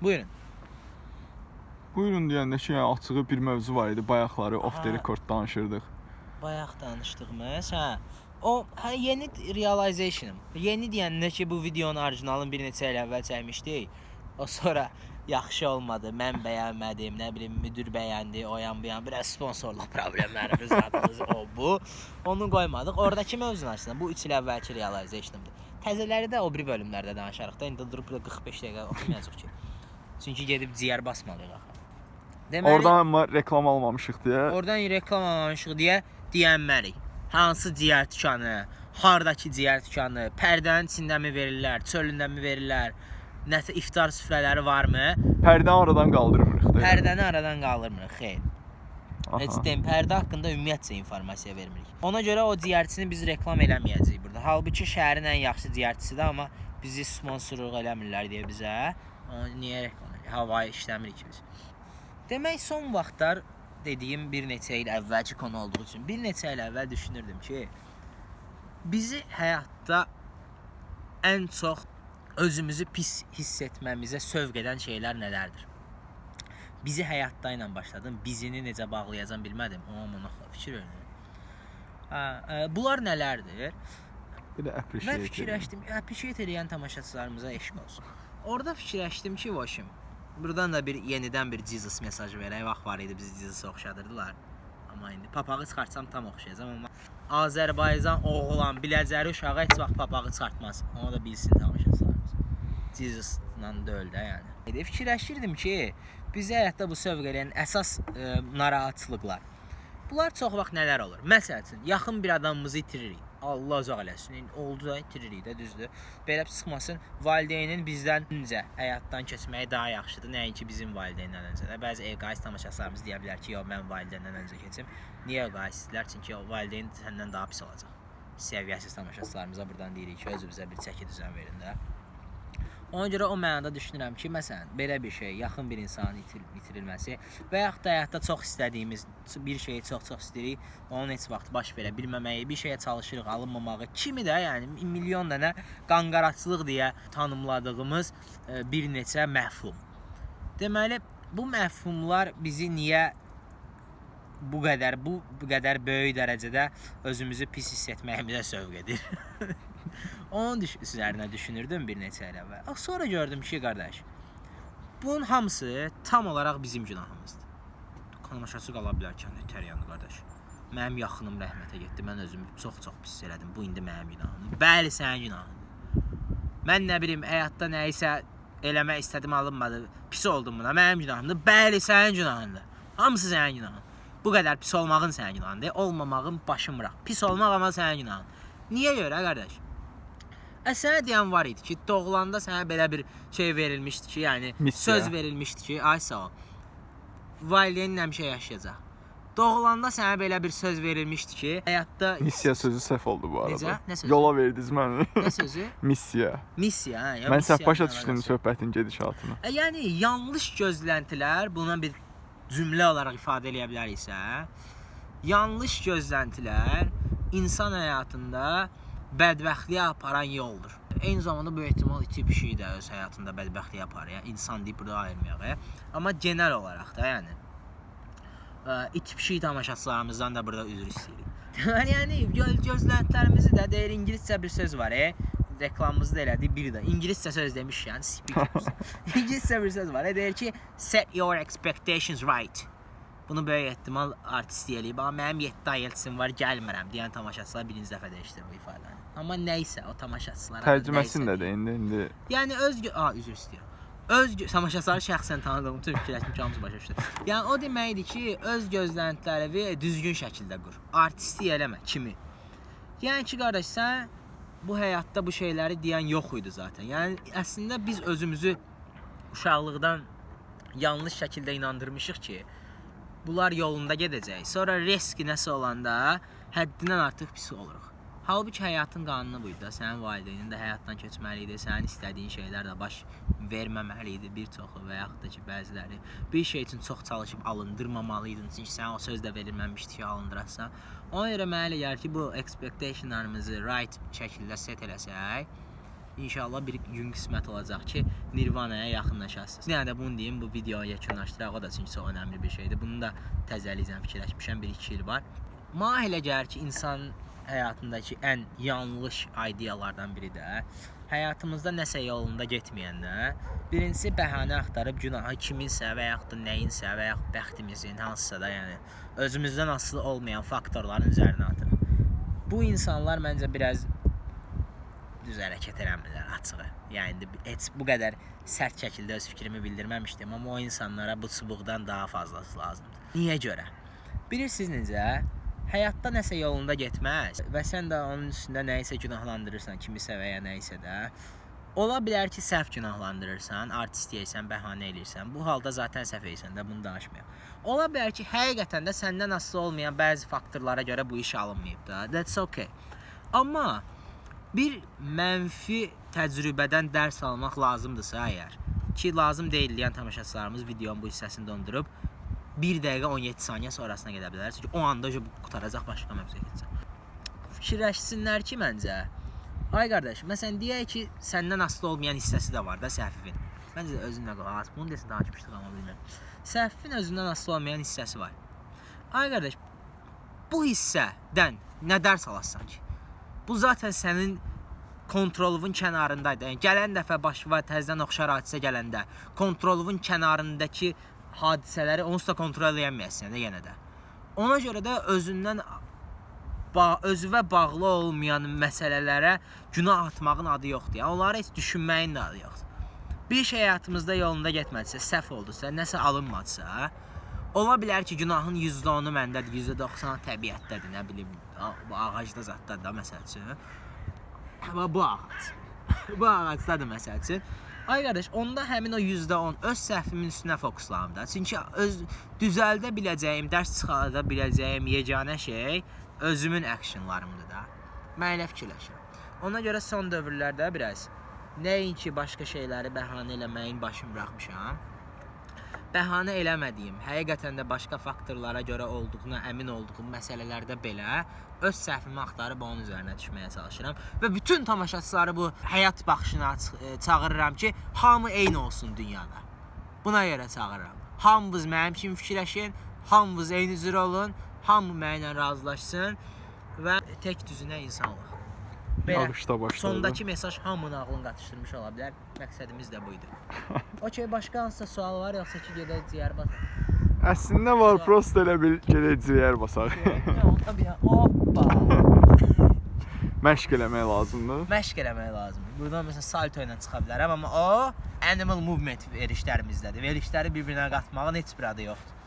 Buyurun. Buyurun deyəndə ki, yəni açığı bir mövzu var idi. Bayaqları off the record danışırdıq. Bayaq danışdığımız, o yeni realization'ım. Yeni deyəndə ki, bu videonun orijinalını bir neçə il əvvəl çəkmişdik. O sonra yaxşı olmadı. Mən bəyənmədim, nə bilim müdür bəyəndi, o yan bu yan biraz sponsorluq problemlərimiz vardı. O bu. Onu qoymadıq. Oradakı mövzunu açsın. Bu 3 il əvvəlki realization'ımdır. Təzələri də o biri bölümlərdə danışarıq da. İndi durub 45 dəqiqə oxumayacağıq ki. Çünki gedib ciyər basmalıyıq axı. Deməli, oradan amma reklam almamışıq deyə. Oradan reklam almamışıq deyə deyənmərik. Hansı ciyər dükanı, hardakı ciyər dükanı, pərdənin içindəmi verirlər, çölündəmi verirlər, nəsə iftar süfrələri varmı? Pərdəni aradan qaldırmırıq da. Pərdəni aradan qaldırmırıq, xeyr. Heç deyim, pərdə haqqında ümumiyyətcə informasiya vermirik. Ona görə o ciyərçini biz reklam eləməyəcəyik burada. Halbuki şəhərin ən yaxşı ciyərçisidir, amma bizi sponsorluq eləmirlər deyə bizə. Niyə reklam eləyirik? Havayı işləmirik ki biz. Demək, son vaxtlar dediyim bir neçə il əvvəlki konu olduğu üçün bir neçə il əvvəl düşünürdüm ki, bizi həyatda ən çox özümüzü pis hiss etməmizə sövq edən şeylər nələrdir? Bizi həyatda ilə başladım, bizini necə bağlayacam bilmədim, amma fikir verin. Bunlar nələrdir? Bir də Mən fikirləşdim, appreciate edən tamaşaçılarımıza eşq olsun. Orada fikirləşdim ki, voşum, buradan da yenidən bir Jesus mesajı verək. Vaxt var idi, bizi Jesus'a oxşadırdılar. Amma indi papağı çıxartsam tam oxşayacam. Amma Azərbaycan oğlan, biləcəri uşağı heç vaxt papağı çıxartmaz. Onu da bilsin tamaşaçılarımız. Jesus'la deyil də yəni. Fikirləşirdim ki, bizi həyatda bu sövq edən əsas narahatçılıqlar. Bunlar çox vaxt nələr olur? Məsəl üçün, yaxın bir adamımızı itiririk. Allah uzaq eləsin. Oldu da itiririk də, düzdür. Belə çıxmasın, valideynin bizdən öncə həyatdan keçməyi daha yaxşıdır. Nəinki bizim valideyndən öncə də. Bəzi egoist tamaşaçılarımız deyə bilər ki, mən valideyndən öncə keçim. Niyə egoistdirlər? Çünki o valideyn səndən daha pis olacaq. Səviyyəsiz tamaşaçılarımıza buradan deyirik ki, özünüzə bir çəki düzən verin də. Ona görə o mənada düşünürəm ki, məsələn, belə bir şey, yaxın bir insanın itirilməsi və yaxud da həyatda çox istədiyimiz bir şeyi çox istəyirik, onun heç vaxt baş verə bilməməyi, bir şeyə çalışırıq, alınmamağı, kimi də, yəni milyon dənə qanqaraçılıq deyə tanımladığımız bir neçə məfhum. Deməli, bu məfhumlar bizi niyə bu qədər böyük dərəcədə özümüzü pis hiss etməyimizə sövq edir? Onun üzərinə düşünürdüm bir neçə il əvvəl. Sonra gördüm ki, qardaş, bunun hamısı tam olaraq bizim günahımızdır. Tamaşaçı qala bilərkən nətər yanı, qardaş. Mənim yaxınım rəhmətə getdi, mən özümü çox pis elədim. Bu indi mənim günahımdır. Bəli, sənin günahındır. Mən nə bilim, həyatda nəyisə eləmək istədim, alınmadı. Pis oldum buna, mənim günahımdır. Bəli, sənin günahındır. Hamısı sənin günahın. Bu qədər pis olmağın sənin günahındır. Olmamağın başım bıraq. Pis olmaq amma sənin günahın. Niyə görə, qardaş? Sənə deyən var idi ki, doğulanda sənə belə bir şey verilmişdi ki, yəni söz verilmişdi ki, ay sağ ol, valideynin həmişə yaşayacaq. Doğulanda sənə belə bir söz verilmişdi ki, həyatda... Missiya sözü səhv oldu bu arada. Necə? Nə sözü? Yola verdiniz məni. Nə sözü? Missiya. Missiya, hə? Mən səhv başa düşdüm söhbətin gedişatını. Yəni, yanlış gözləntilər, buna bir cümlə olaraq ifadə eləyə biləriksə, yanlış gözləntilər insan həyatında bədbəxtliyə aparan yoldur. Eyni zamanda bu ehtimal iti bir şey də öz həyatında bədbəxtliyə aparır. Yəni, insan deyib burada ayırmayaq. Amma genel olaraq da, yəni, iti bir şey tamaşaçılarımızdan da burada üzr istəyirik. Yəni, gözləntilərimizi də deyir, İngiliscə bir söz var, reklamımızı da elədik, bir də İngiliscə söz demiş, yəni, speaker. İngiliscə bir söz var, deyir ki, set your expectations right. Bunu böyük ehtimal artist deyəliyib, amma mənim 7 ay elçisim var, gəlmirəm deyən tamaşaçılar birinci dəfə dəyişdirir bu ifadəni. Amma nəysə, o tamaşaçılara... Tərcüməsini də indi. Yəni, üzr istəyirəm. Tamaşaçıları şəxsən tanıdığım bütün fikirləşdim ki, hamısı başa düşdü. Yəni, o deməkdir ki, öz gözləntiləri düzgün şəkildə qur. Artistlik eləmə, kimi. Yəni ki, qardaş, sən bu həyatda bu şeyləri deyən yox idi zaten. Yəni, əslində biz özümüzü uşaqlıqdan yanlış şəkildə inandırmışıq ki, bunlar yolunda gedəcək. Sonra riski nəsə olanda həddindən artıq pis oluruq. Halbuki həyatın qanunu buydu da, sənin valideynin də həyatdan keçməli idi, sənin istədiyin şeylər də baş verməməli idi, bir çoxu və yaxud da ki, bəziləri. Bir şey üçün çox çalışıb alındırmamalıydın, çünki sən o söz də verilməmişdi ki, alındırasan. Ona görə mənə elə gəlir ki, bu expectationlarımızı right şəkildə set eləsək, İnşallah bir gün qismət olacaq ki, Nirvanaya yaxınlaşasınız. Yəni də bunu deyim, bu videoyu yekunlaşdıraq, o da çünki çox önəmli bir şeydir. Bunu da təzəliklə fikirləşmişəm, 1-2 il var. Mənə elə gəlir ki, insan həyatındakı ən yanlış ideyalardan biri də həyatımızda nəsə yolunda getməyəndə birincisi bəhanə axtarıb günahı kiminsə və yaxud da nəyinsə və yaxud bəxtimizin hansısa da, yəni özümüzdən asılı olmayan faktorların üzərinə atırıq. Bu insanlar məncə biraz düz hərəkət eləmirlər açığı. Yəni heç bu qədər sərt şəkildə öz fikrimi bildirməmişdim, amma o insanlara bu çubuqdan daha fazlası lazımdır. Niyə görə? Bilirsiniz necə? Həyatda nəsə yolunda getməz və sən də onun üstündə nəyisə günahlandırırsan, kimisə və ya nəyisə də. Ola bilər ki, səhv günahlandırırsan, artist deyirsən, bəhanə eləyirsən. Bu halda zaten səhv eləyirsən də, bunu danışmayaq. Ola bilər ki, həqiqətən də səndən asılı olmayan bəzi faktorlara görə bu iş alınmayıb da. That's okay. Amma bir mənfi təcrübədən dərs almaq lazımdırsa əgər ki, lazım deyil deyən tamaşaçılarımız videonun bu hissəsini dondurub 1 dəqiqə 17 saniyə sonrasına gedə bilər. Çünki o anda bu qutaracaq, başqa mövzuya keçəcək. Fikirləşsinlər ki, məncə, ay qardaş, məsələn deyək ki, səndən asılı olmayan hissəsi də var da səhvin. Məncə özünlə qulaq as. Bunu desə danışmışdıq amma bilmirəm. Səhvin özündən asılı olmayan hissəsi var. Ay qardaş, bu hissədən nə dərs alasan ki? Bu zaten sənin kontrolunun kənarındaydı. Yəni gələn dəfə başına təzədən oxşar hadisə gələndə kontrolunun kənarındakı hadisələri onsuz da kontrol edəməyəsən də yenə də. Ona görə də özünə bağlı olmayan məsələlərə günah atmağın adı yoxdur. Yəni onları heç düşünməyin də adı yoxdur. Bir şey həyatımızda yolunda getmədisə, səhv oldusa, nəsə alınmadısa, ola bilər ki, günahın %10'u məndədir, %90'ı təbiətdədir, nə bilim, bu ağacda zaddadır da məsəl üçün. Amma bu ağac. Bu ağacdadır məsəl üçün. Ay qardaş, onda həmin o %10 öz səhvimin üstünə fokuslanım da. Çünki düzəldə biləcəyim, dərs çıxarda biləcəyim yeganə şey özümün actionlarımdır da. Mən elə fikirləşirəm. Ona görə son dövrlərdə biraz nəinki başqa şeyləri bəhanə eləməyin başını buraxmışam. Bəhanə eləmədiyim, həqiqətən də başqa faktorlara görə olduğuna əmin olduğum məsələlərdə belə öz səhvimi axtarıb onun üzərinə düşməyə çalışıram və bütün tamaşaçıları bu həyat baxışına çağırıram ki, hamı eyni olsun dünyada. Buna görə çağırıram. Hamınız mənim kimi fikirləşin, hamınız eyni cür olun, hamı mənimlə razılaşsın və tək düzünə insanlıq. Yarışda başladı. Sondakı mesaj hamının ağlını qatışdırmış ola bilər. Məqsədimiz də buydu. Okey, başqa hansısa sual var, yoxsa ki gedək ciyər basaq? Əslində var, prosta elə bil gedək ciyər basaq. Hoppa. Məşq eləmək lazımdır. Məşq eləmək lazımdır. Buradan məsələn salto ilə çıxa bilərəm, amma o animal movement verişlərimizdədir. Verişləri bir-birinə qatmağın heç bir adı yoxdur.